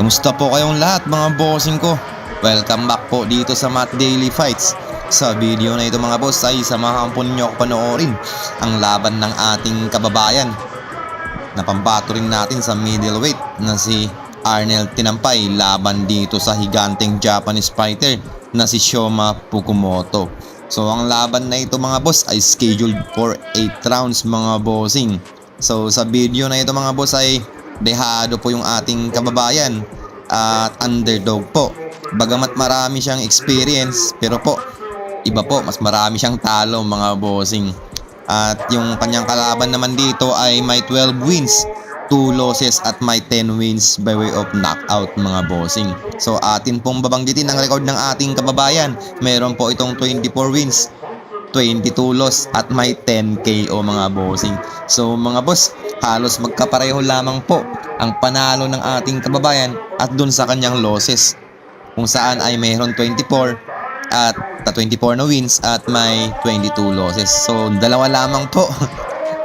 Kumusta po kayong lahat mga bossing ko? Welcome back po dito sa Matt Daily Fights. Sa video na ito mga boss ay samahan po ninyo ako panoorin ang laban ng ating kababayan. Napambato rin natin sa middleweight na si Arnel Tinampay laban dito sa higanteng Japanese fighter na si Shoma Fukumoto. So ang laban na ito mga boss ay scheduled for 8 rounds mga bossing. So sa video na ito mga boss ay dehado po yung ating kababayan at underdog po. Bagamat marami siyang experience pero po iba po, mas marami siyang talo mga bossing. At yung kanyang kalaban naman dito ay may 12 wins, 2 losses at may 10 wins by way of knockout mga bossing. So atin pong babanggitin ang record ng ating kababayan. Meron po itong 24 wins, 22 loss at may 10 KO mga bossing. So mga boss, halos magkapareho lamang po ang panalo ng ating kababayan at dun sa kanyang losses, kung saan ay mayroon 24 at 24 na wins at may 22 losses. So dalawa lamang po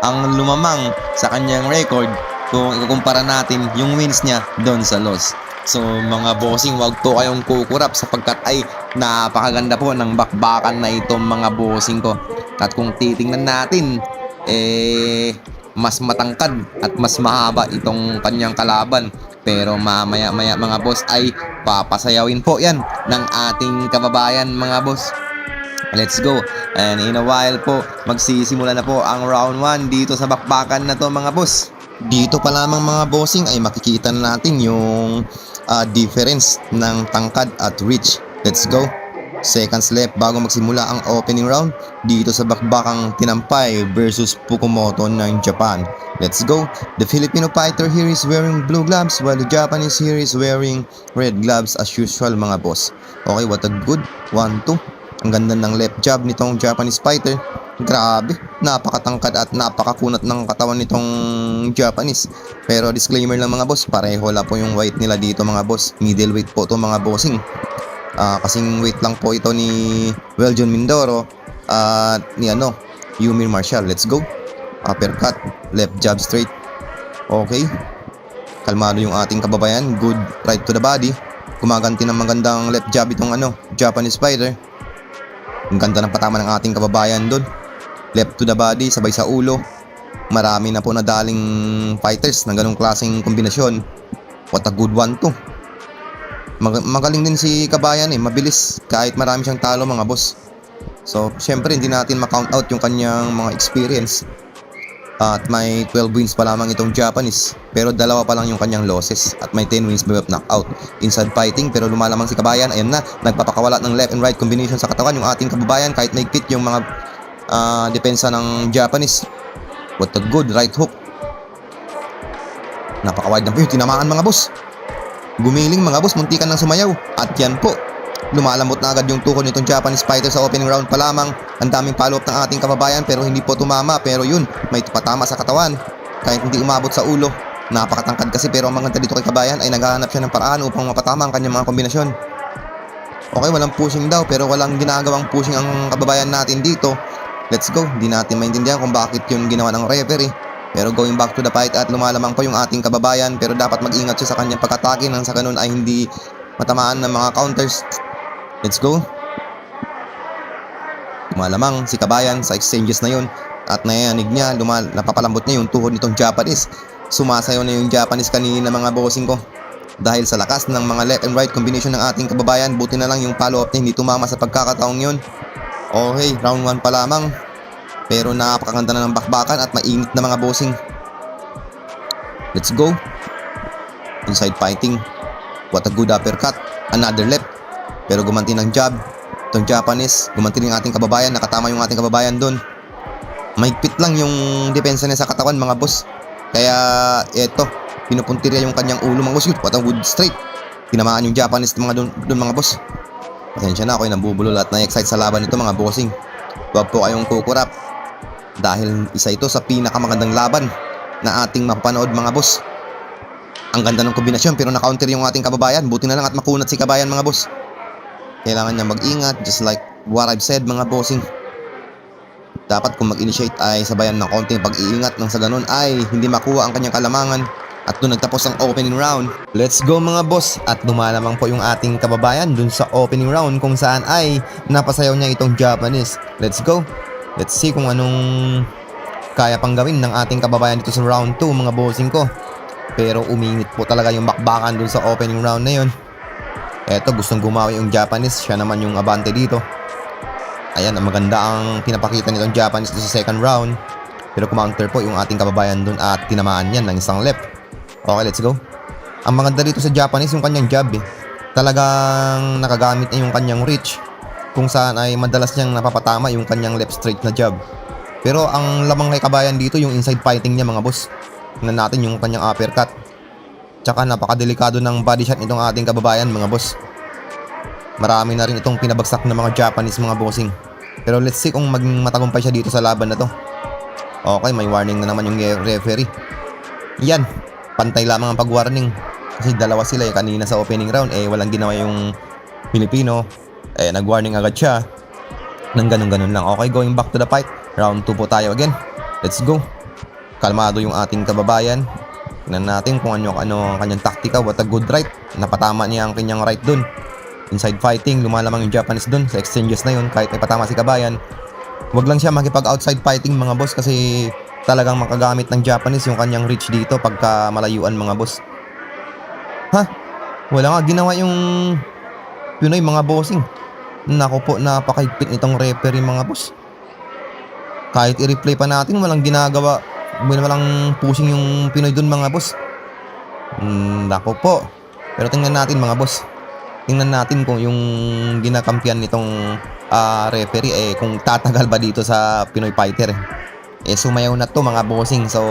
ang lumamang sa kanyang record kung ikukumpara natin yung wins niya doon sa loss. So mga bossing, wag po kayong kukurap sapagkat ay napakaganda po ng bakbakan na itong mga bossing ko. At kung titingnan natin, mas matangkad at mas mahaba itong kanyang kalaban. Pero mamaya-maya mga boss ay papasayawin po yan ng ating kababayan mga boss. Let's go. And in a while po, magsisimula na po ang round 1 dito sa bakbakan na to mga boss. Dito pa lamang mga bossing ay makikita natin yung difference ng tangkad at reach. Let's go. Seconds left bago magsimula ang opening round dito sa bakbakang Tinampay versus Fukumoto ng Japan. Let's go. The Filipino fighter here is wearing blue gloves while the Japanese here is wearing red gloves as usual mga boss. Okay, what a good 1-2. Ang ganda ng left jab nitong Japanese fighter. Grabe, napakatangkad at napakakunat ng katawan nitong Japanese. Pero disclaimer lang mga boss, pareho lang po yung weight nila dito mga boss. Middleweight po to mga bossing. Kasing weight lang po ito ni Weljon Mindoro at ni Yumir Marshall. Let's go. Uppercut, left jab straight. Okay. Kalmado yung ating kababayan. Good right to the body. Gumaganti ng magandang left jab itong Japanese fighter. Ang ganda ng patama ng ating kababayan doon. Left to the body, sabay sa ulo. Marami na po nadaling fighters ng ganong klaseng kombinasyon. What a good one to. Magaling din si kabayan mabilis kahit marami siyang talo mga boss. So syempre hindi natin ma-count out yung kanyang mga experience. At may 12 wins pa lamang itong Japanese, pero dalawa pa lang yung kanyang losses at may 10 wins by way of knockout. Inside fighting pero lumalamang si kabayan. Ayan na, nagpapakawala ng left and right combination sa katawan yung ating kababayan kahit naigpit yung mga depensa ng Japanese. What a good right hook. Napakawide ng view, tinamaan mga boss. Gumiling mga boss, muntikan ng sumayaw. At yan po, lumalambot na agad yung tuhod nitong Japanese fighter sa opening round pa lamang. Ang daming follow-up ng ating kababayan pero hindi po tumama. Pero yun, may patama sa katawan kahit hindi umabot sa ulo. Napakatangkad kasi pero ang maganda dito kay kabayan ay naghahanap siya ng paraan upang mapatama ang kanyang mga kombinasyon. Okay, walang pushing daw pero walang ginagawang pushing ang kababayan natin dito. Let's go. Hindi natin maintindihan kung bakit yun ginawa ng referee. Pero going back to the fight at lumalamang pa yung ating kababayan pero dapat mag-ingat siya sa kanyang pagkatake nang sa ganun ay hindi matamaan ng mga counters. Let's go. Lumalamang si kabayan sa exchanges na yun at nayanig niya, napapalambot niya yung tuhod nitong Japanese. Sumasayaw na yung Japanese kanina mga bossing ko. Dahil sa lakas ng mga left and right combination ng ating kababayan, buti na lang yung follow-up niya hindi tumama sa pagkakataong yun. Okay, round 1 pa lamang. Pero napakaganda na ng bakbakan at mainit na mga bossing. Let's go. Inside fighting. What a good uppercut. Another left. Pero gumanti ng jab. Itong Japanese. Gumanti ng ating kababayan. Nakatama yung ating kababayan doon. Mahigpit lang yung depensa niya sa katawan mga boss. Kaya eto, pinupuntirya yung kanyang ulo mga boss. What a good straight. Tinamaan yung Japanese doon mga boss. Pasensya na ako, nabubulol at na-excite sa laban nito mga bossing. Huwag po kayong kukurap. Dahil isa ito sa pinakamagandang laban na ating mapapanood mga boss. Ang ganda ng kombinasyon pero na-counter yung ating kababayan. Buti na lang at makunat si kabayan mga boss. Kailangan niya mag-ingat just like what I've said mga bossing. Dapat kung mag-initiate ay sabayan ng konting pag-iingat nang sa ganun ay hindi makuha ang kanyang kalamangan At doon nagtapos ang opening round. Let's go mga boss. At lumalamang po yung ating kababayan dun sa opening round kung saan ay napasayaw niya itong Japanese. Let's go. Let's see kung anong kaya pang gawin ng ating kababayan dito sa round 2 mga bossing ko. Pero uminit po talaga yung bakbakan dun sa opening round na yun. Eto, gustong gumawi yung Japanese. Siya naman yung abante dito. Ayan, maganda ang pinapakita nitong Japanese dito sa second round. Pero kumounter po yung ating kababayan dun at tinamaan yan ng isang left. Okay, let's go. Ang maganda dito sa Japanese yung kanyang jab eh. Talagang nakagamit niya yung kanyang reach kung saan ay madalas niyang napapatama yung kanyang left straight na jab. Pero ang lamang kay kabayan dito yung inside fighting niya mga boss. Tingnan natin yung kanyang uppercut. Tsaka napakadelikado ng body shot nitong ating kababayan mga boss. Marami na rin itong pinabagsak ng mga Japanese mga bossing. Pero let's see kung maging matagumpay siya dito sa laban na to. Okay, may warning na naman yung referee. Yan. Pantay lamang ang pag-warning kasi dalawa sila kanina sa opening round walang ginawa yung Pilipino nag-warning agad siya ng ganun lang. Okay, going back to the fight, round 2 po tayo again. Let's go. Kalmado yung ating kababayan. Tingnan natin kung ano ang kanyang taktika. What a good right. Napatama niya ang kanyang right dun. Inside fighting, lumalamang yung Japanese dun sa exchanges na yun. Kahit may patama si kabayan, wag lang siya makipag outside fighting mga boss kasi talagang makagamit ng Japanese yung kanyang reach dito pagka malayuan mga boss. Ha? Wala nga ginawa yung Pinoy mga bossing. Naku po, napakahigpit nitong referee mga boss. Kahit i-replay pa natin, walang ginagawa. Walang pushing yung Pinoy dun mga boss. Naku po. Pero tingnan natin mga boss. Tingnan natin kung yung ginakampiyan nitong referee kung tatagal ba dito sa Pinoy fighter. Sumayaw na to mga bossing. So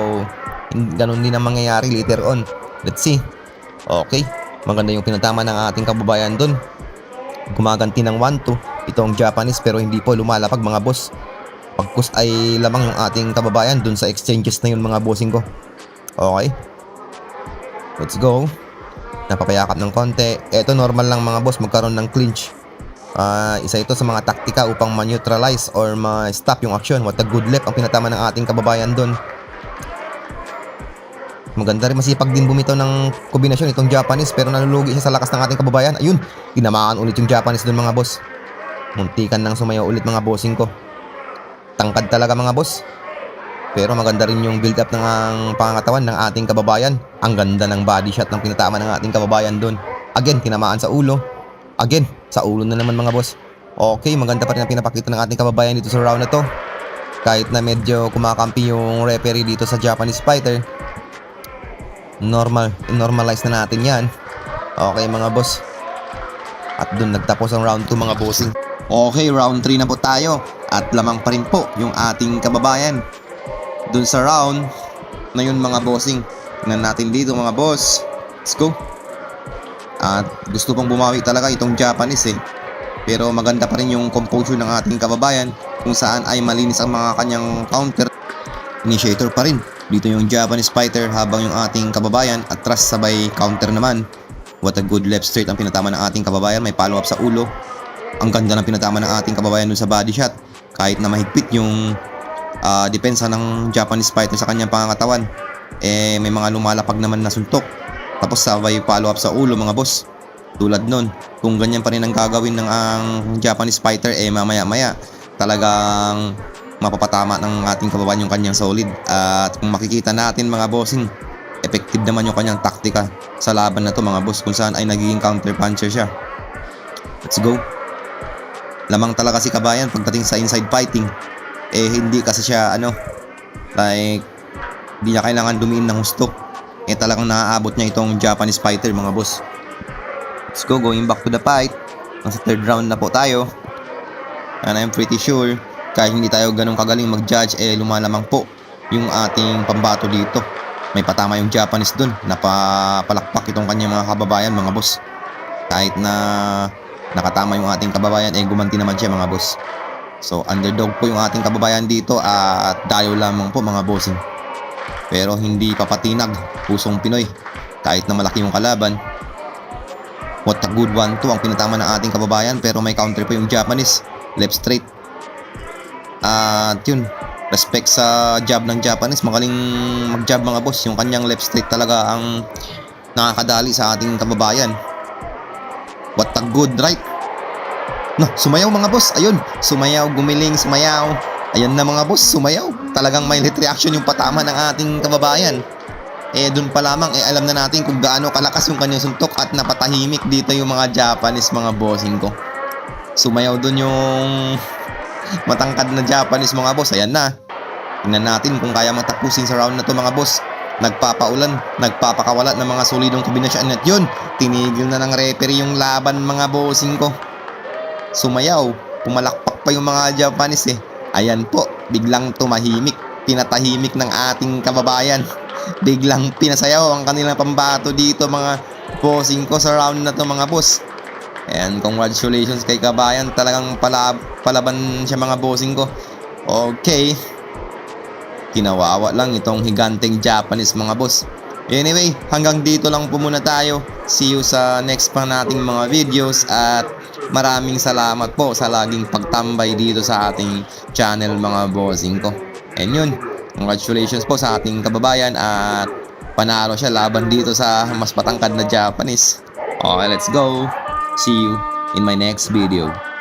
ganun din ang mangyayari later on. Let's see. Okay, maganda yung pinatama ng ating kababayan dun. Gumaganti ng 1-2 itong Japanese pero hindi po lumalapag mga boss. Pagkus ay lamang yung ating kababayan dun sa exchanges na yun mga bossing ko. Okay, let's go. Napapayakap ng konti. Eto normal lang mga boss magkaroon ng clinch. Isa ito sa mga taktika upang ma-neutralize or ma-stop yung action. What a good left ang pinatama ng ating kababayan doon. Maganda rin, masipag din bumitaw ng kombinasyon itong Japanese pero nalulugi siya sa lakas ng ating kababayan. Ayun, tinamaan ulit yung Japanese doon mga boss. Muntikan nang sumayaw ulit mga bossing ko. Tangkad talaga mga boss. Pero maganda rin yung build up ng pangangatawan ng ating kababayan. Ang ganda ng body shot ng pinatama ng ating kababayan doon. Again, tinamaan sa ulo. Again, sa ulo na naman mga boss. Okay, maganda pa rin ang pinapakita ng ating kababayan dito sa round na to. Kahit na medyo kumakampi yung referee dito sa Japanese fighter, normalize na natin yan. Okay mga boss. At dun nagtapos ang round 2 mga bossing. Okay, round 3 na po tayo. At lamang pa rin po yung ating kababayan dun sa round na yun mga bossing. Tingnan natin dito mga boss. Let's go. At gusto pang bumawi talaga itong Japanese pero maganda pa rin yung composure ng ating kababayan kung saan ay malinis ang mga kanyang counter. Initiator pa rin dito yung Japanese fighter habang yung ating kababayan atras sabay counter naman. What a good left straight ang pinatama ng ating kababayan. May follow up sa ulo. Ang ganda ng pinatama ng ating kababayan dun sa body shot. Kahit na mahigpit yung depensa ng Japanese fighter sa kanyang pangangatawan, may mga lumalapag naman na suntok. Tapos sabay follow up sa ulo mga boss. Tulad nun, kung ganyan pa rin ang gagawin ng ang Japanese fighter, mamaya maya talagang mapapatama ng ating kababayan yung kanyang solid. At kung makikita natin mga bossing, effective naman yung kanyang taktika sa laban na to mga boss, kung saan ay nagiging counter puncher siya. Let's go. Lamang talaga si kabayan pagdating sa inside fighting. Hindi kasi siya like hindi niya kailangan dumiin ng husto. Talagang naaabot niya itong Japanese fighter mga boss. Let's go, going back to the fight. Nasa third round na po tayo. And I'm pretty sure kahit hindi tayo ganun kagaling mag-judge, lumalamang po yung ating pambato dito. May patama yung Japanese dun. Napapalakpak itong kanyang mga kababayan mga boss. Kahit na nakatama yung ating kababayan, gumanti naman siya mga boss. So underdog po yung ating kababayan dito at dayo lamang po mga bossing. Pero hindi papatinag, pusong Pinoy. Kahit na malaki yung kalaban. What a good 1-2 ang pinatama ng ating kababayan pero may counter po yung Japanese. Left straight. At yun, Respect sa jab ng Japanese. Magaling mag-jab mga boss. Yung kanyang left straight talaga ang nakakadali sa ating kababayan. What a good right. No, sumayaw mga boss. Ayun, sumayaw, gumiling, sumayaw. Ayan na mga boss, sumayaw. Talagang may lit reaction yung patama ng ating kababayan. Dun pa lamang, alam na natin kung gaano kalakas yung kanyang suntok at napatahimik dito yung mga Japanese mga bossing ko. Sumayaw dun yung matangkad na Japanese mga boss. Ayan na. Tingnan natin kung kaya matapusin sa round na to mga boss. Nagpapaulan, nagpapakawalat ng mga solidong kombinasyon. At yun, tinigil na ng referee yung laban mga bossing ko. Sumayaw, pumalakpak pa yung mga Japanese Ayan po, biglang tumahimik. Pinatahimik ng ating kababayan. Biglang pinasayaw ang kanilang pambato dito mga bossing ko sa round na to mga boss. And congratulations kay kabayan. Talagang palaban siya mga bossing ko. Okay. Kinawawa lang itong higanteng Japanese mga boss. Anyway, hanggang dito lang po muna tayo. See you sa next pa nating mga videos. At maraming salamat po sa laging pagtambay dito sa ating channel mga bossing ko. And yun, congratulations po sa ating kababayan. At panalo siya laban dito sa mas patangkad na Japanese. Okay, let's go. See you in my next video.